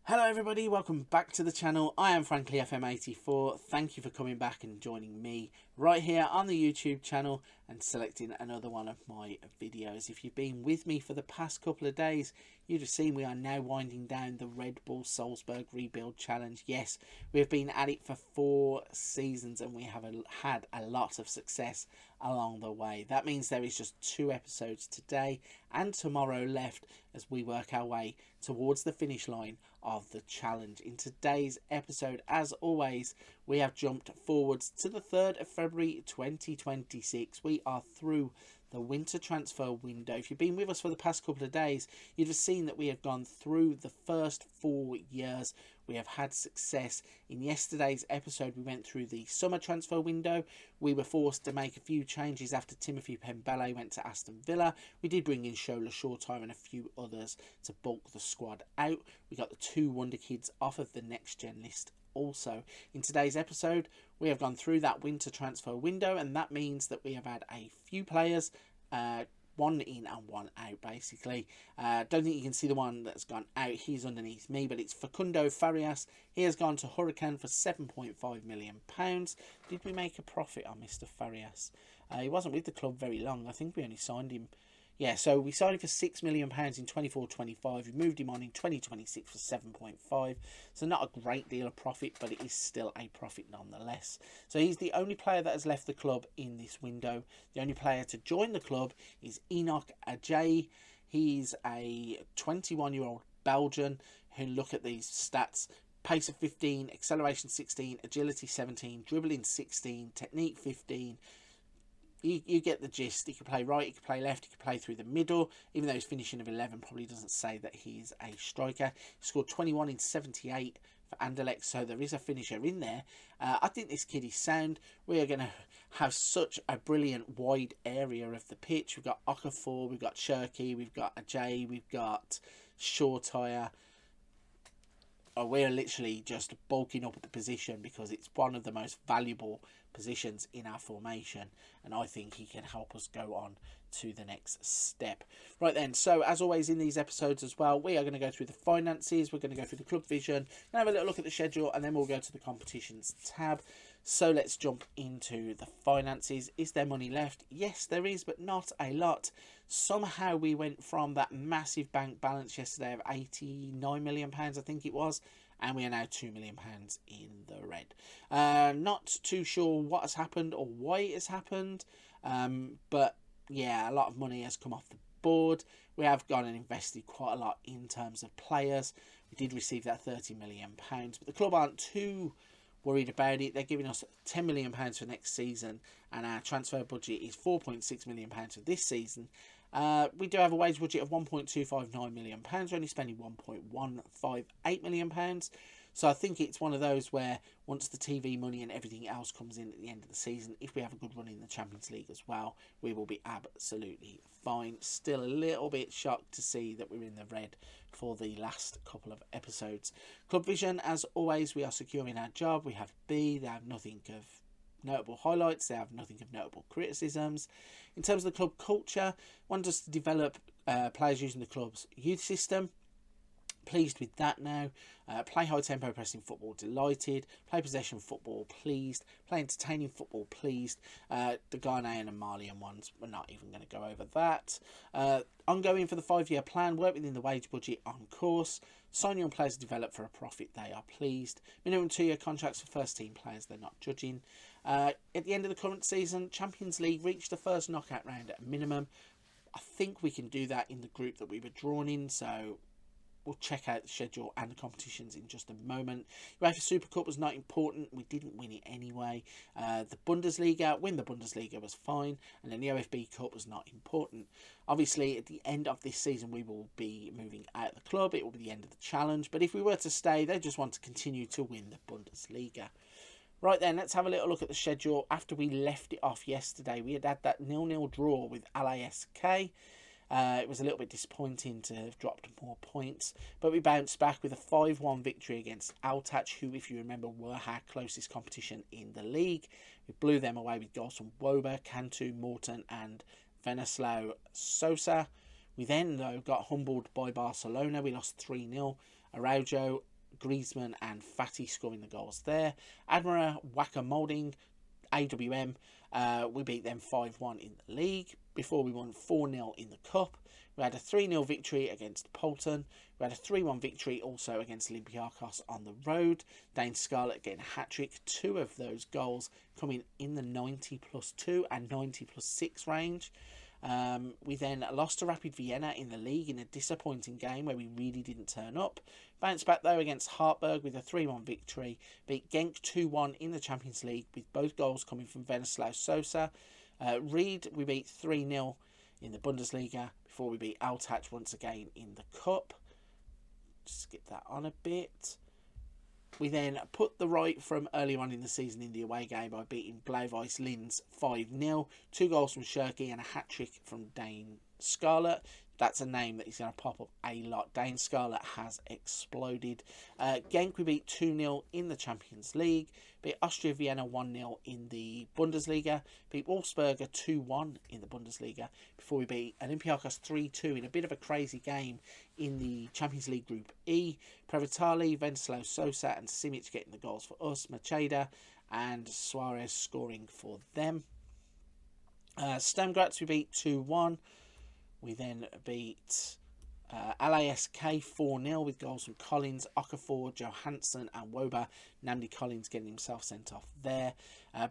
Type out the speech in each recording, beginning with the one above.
Hello everybody, welcome back to the channel. I am frankly FM84. Thank you for coming back and joining me right here on the YouTube channel and selecting another one of my videos. If you've been with me for the past couple of days, you'd have seen we are now winding down the Red Bull Salzburg Rebuild Challenge. Yes, we have been at it for 4 seasons and we have had a lot of success along the way. That means there is just 2 episodes today and tomorrow left as we work our way towards the finish line of the challenge. In today's episode, as always, we have jumped forwards to the 3rd of February 2026. We are through the winter transfer window. If you've been with us for the past couple of days, you'd have seen that we have gone through the first 4 years. We have had success. In yesterday's episode, we went through the summer transfer window. We were forced to make a few changes after Timothy Pembele went to Aston Villa. We did bring in Shola Shortire and a few others to bulk the squad out. We got the 2 wonder kids off of the next gen list. Also, in today's episode, we have gone through that winter transfer window, and that means that we have had a few players, one in and one out basically. Don't think you can see the one that's gone out. He's underneath me, but it's Facundo Farias. He has gone to Hurricane for £7.5 million. Did we make a profit on Mr. Farias? He wasn't with the club very long. I think we only signed him. Yeah, so we signed him for £6 million in 24-25. We moved him on in 2026 for 7.5. So not a great deal of profit, but it is still a profit nonetheless. So he's the only player that has left the club in this window. The only player to join the club is Enoch Ajayi. He's a 21-year-old Belgian who, look at these stats: pace of 15, acceleration 16, agility 17, dribbling 16, technique 15. You get the gist. He can play right, he can play left, he can play through the middle. Even though his finishing of 11 probably doesn't say that he's a striker. He scored 21 in 78 for Anderlecht, so there is a finisher in there. I think this kid is sound. We are going to have such a brilliant wide area of the pitch. We've got Okafor, we've got Cherky, we've got Ajay, we've got Shortire. We're literally just bulking up at the position because it's one of the most valuable positions in our formation, and I think he can help us go on to the next step. Right then, so as always in these episodes as well, we are going to go through the finances, we're going to go through the club vision, and have a little look at the schedule, and then we'll go to the competitions tab. So let's jump into the finances. Is there money left? Yes, there is, but not a lot. Somehow we went from that massive bank balance yesterday of £89 million, I think it was, and we are now £2 million in the red. Not too sure what has happened or why it has happened, but yeah, a lot of money has come off the board. We have gone and invested quite a lot in terms of players. We did receive that £30 million, but the club aren't too worried about it. They're giving us £10 million for next season, and our transfer budget is £4.6 million for this season. We do have a wage budget of £1.259 million. We're only spending £1.158 million. So I think it's one of those where once the TV money and everything else comes in at the end of the season, if we have a good run in the Champions League as well, we will be absolutely fine. Still a little bit shocked to see that we're in the red for the last couple of episodes. Club vision, as always, we are securing our job. We have B. They have nothing of notable highlights. They have nothing of notable criticisms. In terms of the club culture, want us to develop players using the club's youth system. Pleased with that now. Play high tempo pressing football, delighted. Play possession football, pleased. Play entertaining football, pleased. The Ghanaian and Malian ones, we're not even going to go over that. Ongoing for the 5-year plan, work within the wage budget, on course. Sign young players to develop for a profit, they are pleased. Minimum 2-year contracts for first team players, they're not judging. At the end of the current season, Champions League reached the first knockout round at a minimum. I think we can do that in the group that we were drawn in, so we'll check out the schedule and the competitions in just a moment. UEFA Super Cup was not important. We didn't win it anyway. The Bundesliga, win the Bundesliga was fine. And then the OFB Cup was not important. Obviously, at the end of this season, we will be moving out of the club. It will be the end of the challenge. But if we were to stay, they just want to continue to win the Bundesliga. Right then, let's have a little look at the schedule. After we left it off yesterday, we had that 0-0 draw with LASK. It was a little bit disappointing to have dropped more points, but we bounced back with a 5-1 victory against Altach, who, if you remember, were our closest competition in the league. We blew them away with goals from Woba, Cantu, Morton and Venislao Sosa. We then, though, got humbled by Barcelona. We lost 3-0. Araujo Griezmann and Fati scoring the goals there. Admira, Wacker Moulding, AWM, we beat them 5-1 in the league before we won 4-0 in the cup. We had a 3-0 victory against Polton. We had a 3-1 victory also against Olympiacos on the road. Dane Scarlett getting a hat-trick. 2 of those goals coming in the 90+2 and 90+6 range. We then lost to Rapid Vienna in the league in a disappointing game where we really didn't turn up. Bounced back though against Hartberg with a 3-1 victory. Beat Genk 2-1 in the Champions League with both goals coming from Venislav Sosa. Ried we beat 3-0 in the Bundesliga before we beat Altach once again in the cup. Just skip that on a bit. We then put the right from earlier on in the season in the away game by beating Blau-Weiss Linz 5-0. 2 goals from Shirky and a hat-trick from Dane Scarlett. That's a name that is going to pop up a lot. Dane Scarlett has exploded. Genk we beat 2-0 in the Champions League. Beat Austria Vienna 1-0 in the Bundesliga. Beat Wolfsberger 2-1 in the Bundesliga before we beat Olympiacos 3-2 in a bit of a crazy game in the Champions League Group E. Previtali, Venislav Sosa and Simic getting the goals for us. Macheda and Suarez scoring for them. Stamgratz we beat 2-1. We then beat LASK 4-0 with goals from Collins, Okafor, Johansson and Woba. Namdi Collins getting himself sent off there.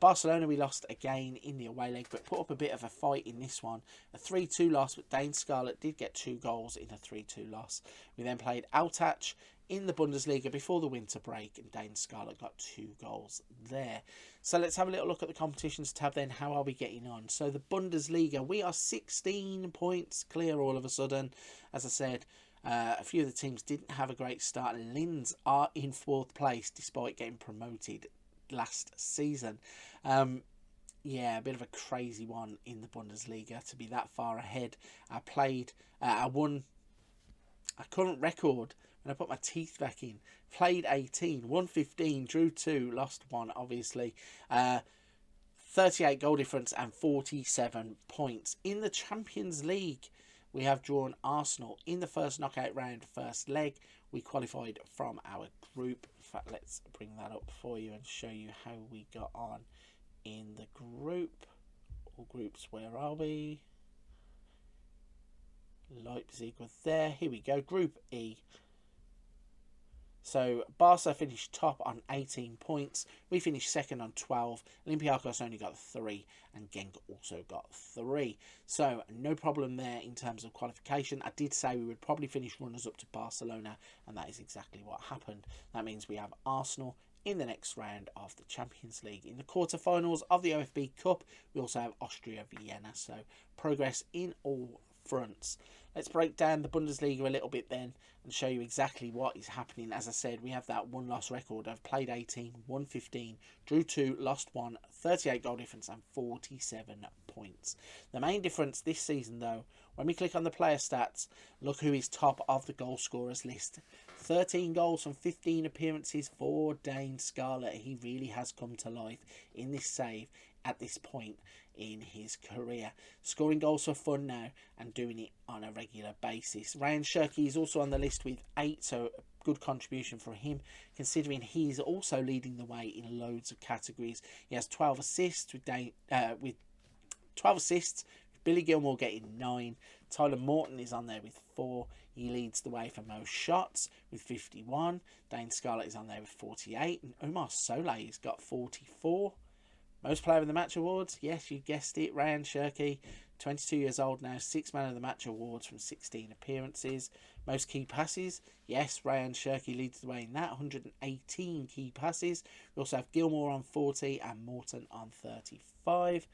Barcelona we lost again in the away leg, but put up a bit of a fight in this one. A 3-2 loss, but Dane Scarlett did get 2 goals in a 3-2 loss. We then played Altach in the Bundesliga before the winter break, and Dane Scarlett got 2 goals there. So let's have a little look at the competitions tab then. How are we getting on? So the Bundesliga, we are 16 points clear all of a sudden. As I said, a few of the teams didn't have a great start. Linz are in 4th place despite getting promoted last season. Yeah, a bit of a crazy one in the Bundesliga to be that far ahead. I won a current record when I put my teeth back in. Played 18, won 15, drew 2, lost 1 obviously. 38 goal difference and 47 points. In the Champions League, we have drawn Arsenal in the first knockout round, first leg. We qualified from our group. In fact, let's bring that up for you and show you how we got on in the group. All groups, where are we? Leipzig was there. Here we go, Group E. So Barca finished top on 18 points. We finished second on 12. Olympiacos only got 3 and Genk also got 3. So no problem there in terms of qualification. I did say we would probably finish runners up to Barcelona, and that is exactly what happened. That means we have Arsenal in the next round of the Champions League. In the quarterfinals of the OFB Cup, we also have Austria Vienna. So progress in all fronts. Let's break down the Bundesliga a little bit then and show you exactly what is happening. As I said, we have that 1-loss record. I've played 18, won 15, drew 2, lost 1, 38 goal difference and 47 points. The main difference this season though, when we click on the player stats, look who is top of the goal scorers list. 13 goals from 15 appearances for Dane Scarlett. He really has come to life in this save at this point in his career. Scoring goals for fun now and doing it on a regular basis. Ryan Shirky is also on the list with 8, so a good contribution for him, considering he's also leading the way in loads of categories. He has 12 assists with 12 assists. Billy Gilmore getting 9. Tyler Morton is on there with 4. He leads the way for most shots with 51. Dane Scarlett is on there with 48. And Omar Soleil has got 44. Most Player of the Match awards, yes, you guessed it, Ryan Shirky, 22 years old now, 6 Man of the Match awards from 16 appearances. Most key passes, yes, Ryan Shirky leads the way in that, 118 key passes. We also have Gilmore on 40 and Morton on 35.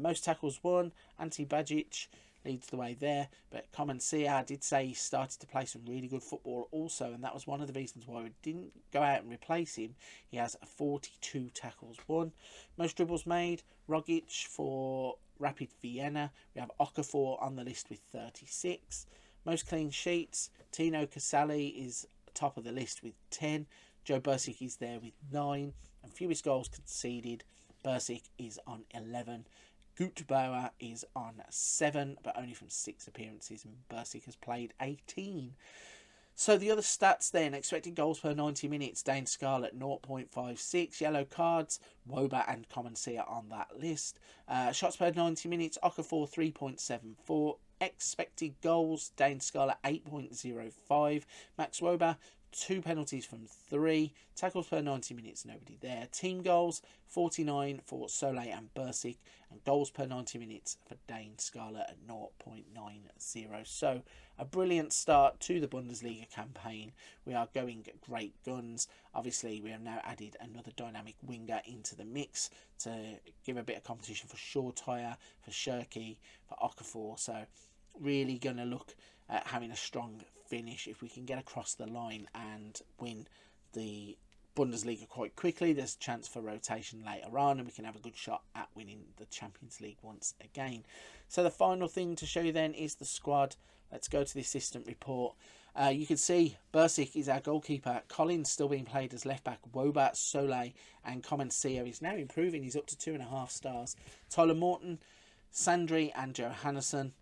Most tackles won, Ante Bajic leads the way there, but Common Sia did say he started to play some really good football also, and that was one of the reasons why we didn't go out and replace him. He has 42 tackles won. Most dribbles made, Rogic for Rapid Vienna. We have Okafor on the list with 36. Most clean sheets, Tino Casali is top of the list with 10. Joe Bursic is there with 9. And fewest goals conceded, Bursic is on 11. Gutbauer is on 7, but only from 6 appearances, and Bursic has played 18. So the other stats then, expected goals per 90 minutes, Dane Scarlett 0.56, yellow cards, Woba and Common are on that list. Shots per 90 minutes, Okafor 3.74, expected goals, Dane Scarlett 8.05, Max Woba 2 penalties from 3, tackles per 90 minutes, nobody there. Team goals 49 for Soleil and Bursic, and goals per 90 minutes for Dane Scarlett at 0.90. So a brilliant start to the Bundesliga campaign. We are going great guns. Obviously, we have now added another dynamic winger into the mix to give a bit of competition for Shortire, for Shirky, for Okafor. So really going to look at having a strong finish. If we can get across the line and win the Bundesliga quite quickly, there's a chance for rotation later on, and we can have a good shot at winning the Champions League once again. So the final thing to show you then is the squad. Let's go to the assistant report. You can see Bursic is our goalkeeper. Collins still being played as left back. Woba, Soleil and Comencio is now improving. He's up to 2.5 stars. Tyler Morton, Sandri and Johannesson.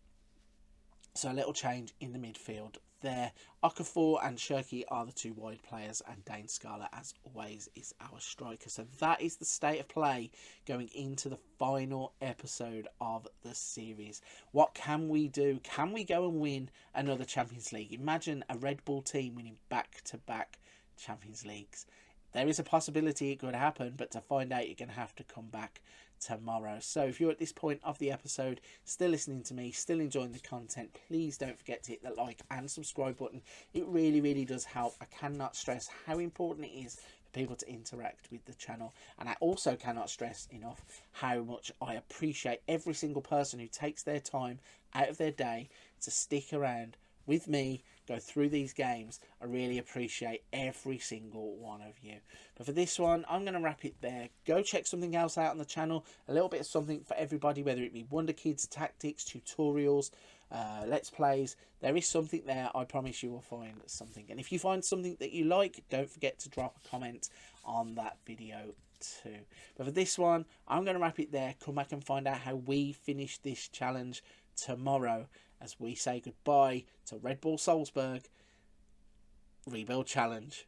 So a little change in the midfield there. Okafor and Shirky are the 2 wide players, and Dane Scarlett, as always, is our striker. So that is the state of play going into the final episode of the series. What can we do? Can we go and win another Champions League? Imagine a Red Bull team winning back-to-back Champions Leagues. There is a possibility it could happen, but to find out, you're going to have to come back tomorrow. So if you're at this point of the episode still listening to me, still enjoying the content, please don't forget to hit the like and subscribe button. It really does help. I cannot stress how important it is for people to interact with the channel, and I also cannot stress enough how much I appreciate every single person who takes their time out of their day to stick around with me, go through these games. I really appreciate every single one of you. But for this one, I'm going to wrap it there. Go check something else out on the channel. A little bit of something for everybody, whether it be Wonder Kids, tactics, tutorials, let's plays. There is something there. I promise you will find something. And if you find something that you like, don't forget to drop a comment on that video too. But for this one, I'm going to wrap it there. Come back and find out how we finish this challenge tomorrow, as we say goodbye to Red Bull Salzburg Rebuild Challenge.